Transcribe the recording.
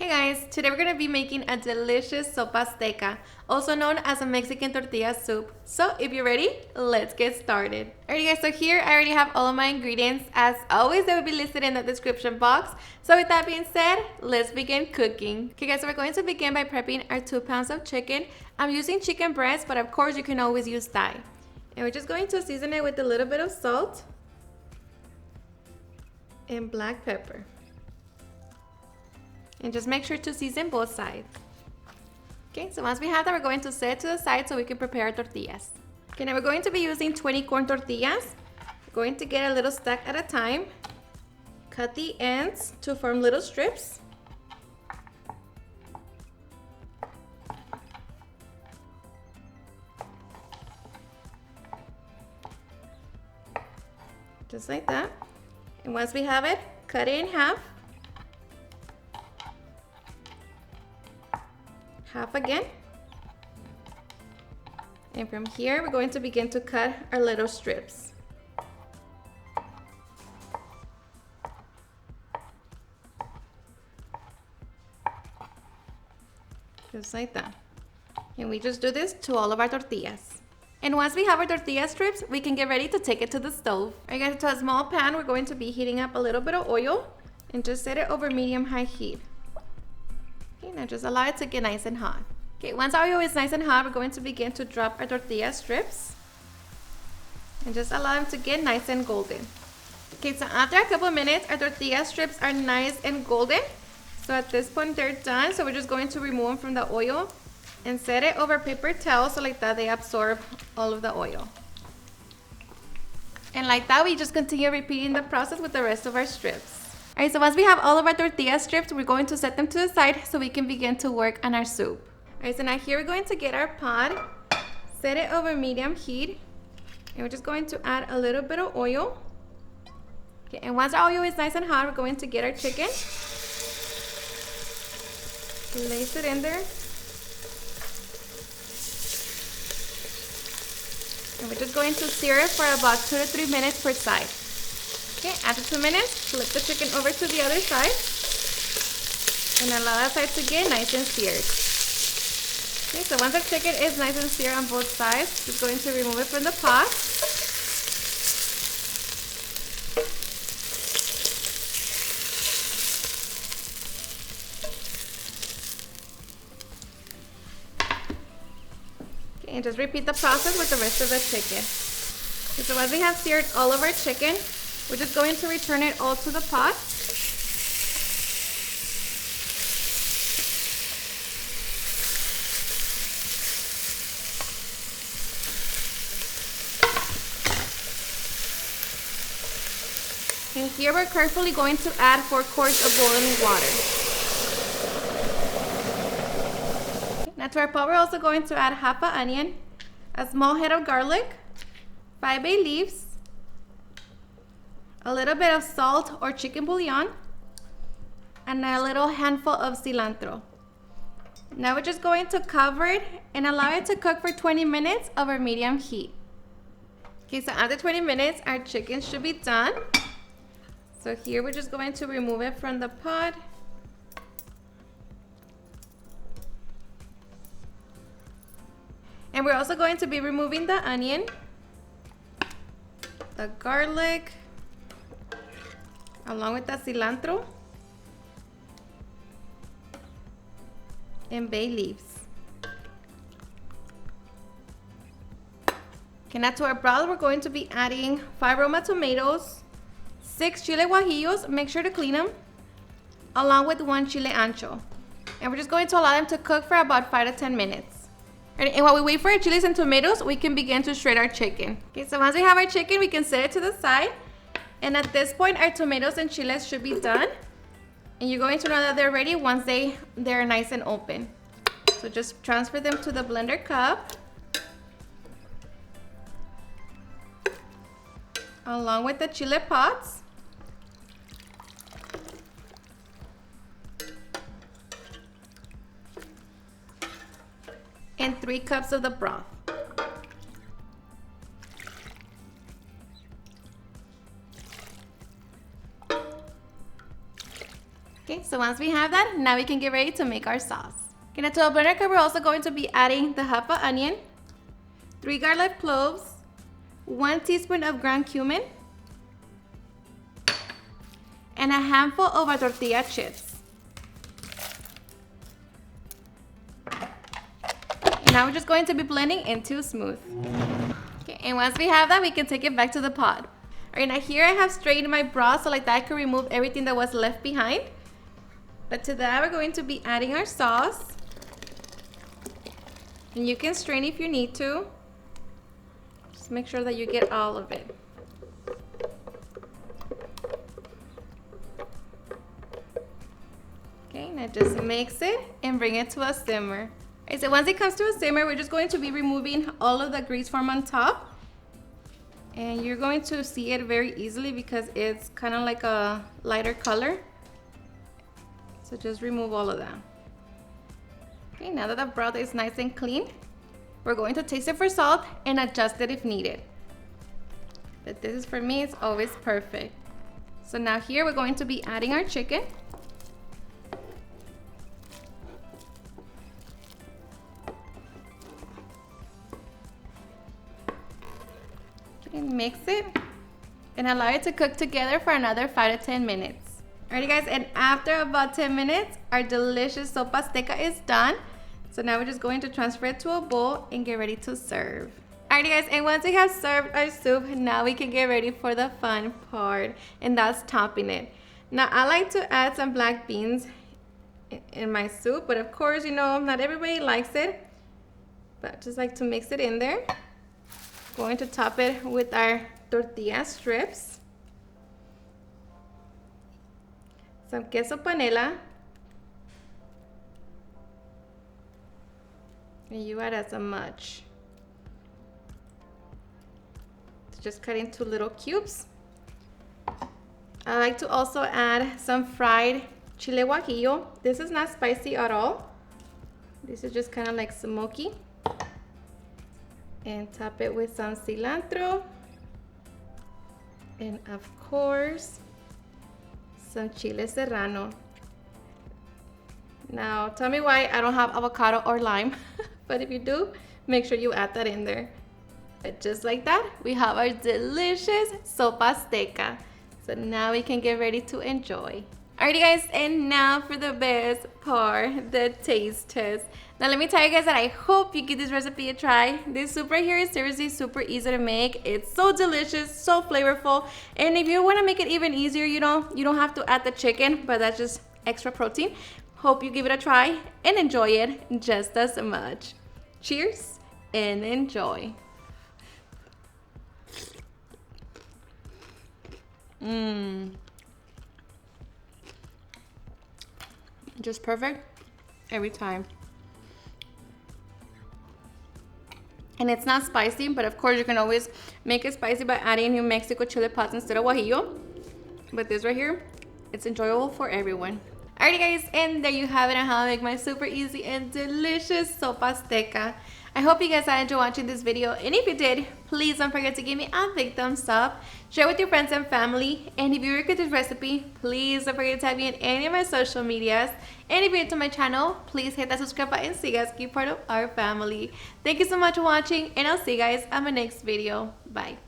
Hey guys, today we're going to be making a delicious sopa azteca, also known as a Mexican tortilla soup. So if you're ready, let's get started. Alright guys, so here I already have all of my ingredients. As always, they will be listed in the description box. So with that being said, let's begin cooking. Okay guys, so we're going to begin by prepping our 2 pounds of chicken. I'm using chicken breast, but of course you can always use thigh. And we're just going to season it with a little bit of salt and black pepper. And just make sure to season both sides. Okay, so once we have that, we're going to set it to the side so we can prepare our tortillas. Okay, now we're going to be using 20 corn tortillas. We're going to get a little stack at a time. Cut the ends to form little strips. Just like that. And once we have it, cut it in half. Half again, and from here we're going to begin to cut our little strips. Just like that. And we just do this to all of our tortillas. And once we have our tortilla strips, we can get ready to take it to the stove. Alright guys, to a small pan, we're going to be heating up a little bit of oil and just set it over medium-high heat. Now just allow it to get nice and hot. Okay, once our oil is nice and hot, we're going to begin to drop our tortilla strips. And just allow them to get nice and golden. Okay, so after a couple of minutes, our tortilla strips are nice and golden. So at this point, they're done. So we're just going to remove them from the oil and set it over paper towel so like that they absorb all of the oil. And like that, we just continue repeating the process with the rest of our strips. Alright, so once we have all of our tortilla strips, we're going to set them to the side so we can begin to work on our soup. Alright, so now here we're going to get our pot, set it over medium heat, and we're just going to add a little bit of oil. Okay, and once our oil is nice and hot, we're going to get our chicken, place it in there, and we're just going to sear it for about 2 to 3 minutes per side. Okay, after 2 minutes, flip the chicken over to the other side and allow that side to get nice and seared. Okay, so once the chicken is nice and seared on both sides, just going to remove it from the pot. Okay, and just repeat the process with the rest of the chicken. Okay, so once we have seared all of our chicken, we're just going to return it all to the pot. And here we're carefully going to add 4 quarts of boiling water. Now to our pot, we're also going to add half an onion, a small head of garlic, 5 bay leaves, a little bit of salt or chicken bouillon, and a little handful of cilantro. Now we're just going to cover it and allow it to cook for 20 minutes over medium heat. Okay, so after 20 minutes, our chicken should be done. So here we're just going to remove it from the pot. And we're also going to be removing the onion, the garlic, along with the cilantro and bay leaves. Okay, now to our broth, we're going to be adding 5 Roma tomatoes, 6 chile guajillos, make sure to clean them, along with 1 chile ancho. And we're just going to allow them to cook for about 5 to 10 minutes. And while we wait for our chilies and tomatoes, we can begin to shred our chicken. Okay, so once we have our chicken, we can set it to the side. And at this point, our tomatoes and chiles should be done. And you're going to know that they're ready once they're nice and open. So just transfer them to the blender cup, along with the chile pods. And 3 cups of the broth. So once we have that, now we can get ready to make our sauce. Okay, now to our blender cup, we're also going to be adding the half an onion, 3 garlic cloves, 1 teaspoon of ground cumin, and a handful of our tortilla chips. And now we're just going to be blending into smooth. Okay, and once we have that, we can take it back to the pot. All right, now here I have strained my broth so like that I can remove everything that was left behind. But to that, we're going to be adding our sauce. And you can strain if you need to. Just make sure that you get all of it. Okay, now just mix it and bring it to a simmer. Okay, so once it comes to a simmer, we're just going to be removing all of the grease from on top. And you're going to see it very easily because it's kind of like a lighter color. So just remove all of that. Okay, now that the broth is nice and clean, we're going to taste it for salt and adjust it if needed. But this is, for me, it's always perfect. So now here we're going to be adding our chicken. Okay, mix it and allow it to cook together for another 5 to 10 minutes. Alrighty guys, and after about 10 minutes, our delicious Sopa Azteca is done. So now we're just going to transfer it to a bowl and get ready to serve. Alrighty guys, and once we have served our soup, now we can get ready for the fun part, and that's topping it. Now I like to add some black beans in my soup, but of course, you know, not everybody likes it. But I just like to mix it in there. Going to top it with our tortilla strips. Some queso panela. And you add as much. Just cut into little cubes. I like to also add some fried chile guajillo. This is not spicy at all. This is just kind of like smoky. And top it with some cilantro. And of course, some chile serrano. Now, tell me why I don't have avocado or lime. But if you do, make sure you add that in there. But just like that, we have our delicious Sopa Azteca. So now we can get ready to enjoy. Alrighty guys, and now for the best part, the taste test. Now let me tell you guys that I hope you give this recipe a try. This soup right here is seriously super easy to make. It's so delicious, so flavorful. And if you want to make it even easier, you know, you don't have to add the chicken, but that's just extra protein. Hope you give it a try and enjoy it just as much. Cheers and enjoy. Just perfect every time. And it's not spicy, but of course you can always make it spicy by adding New Mexico chili pods instead of guajillo. But this right here, it's enjoyable for everyone. Alrighty guys, and there you have it on how I make my super easy and delicious Sopa Azteca. I hope you guys enjoyed watching this video, and if you did, please don't forget to give me a big thumbs up, share with your friends and family, and if you like this recipe, please don't forget to tag me in any of my social medias, and if you're new to my channel, please hit that subscribe button so you guys can be part of our family. Thank you so much for watching, and I'll see you guys on my next video. Bye.